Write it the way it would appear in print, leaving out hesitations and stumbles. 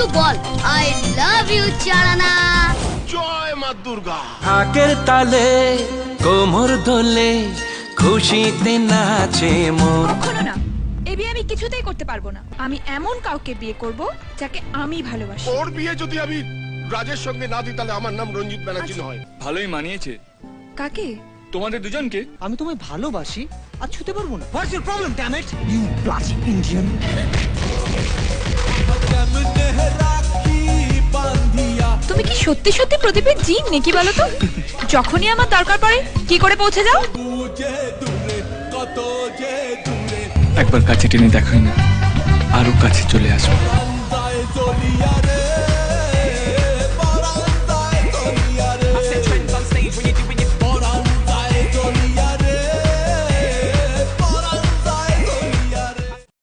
একটু বল I love you চারানা। জয় মা দুর্গা। ঢাকের তালে কোমর দোলে খুশিতে নাচে মন। কখনো না, এই বিয়ে আমি কিছুতেই করতে পারবো না। আমি এমন কাউকে বিয়ে করব যাকে আমি ভালোবাসি। ওর বিয়ে যদি আমি রাজের সঙ্গে না দিই তাহলে আমার নাম রঞ্জিত ব্যানার্জি নয়। ভালোই মানিয়েছে কাকে? তোমাদের দুজনকে। আমি তোমায় ভালোবাসি আর ছুতে পারবো না। What's your problem damn it you bloody Indian. তুমি কি সত্যি সত্যি প্রদীপের জিন নাকি বলো তো? যখনই আমার দরকার পড়ে কি করে পৌঁছে যাও? একবার কাছে টেনে দেখাই না, আরো কাছে চলে আসবো।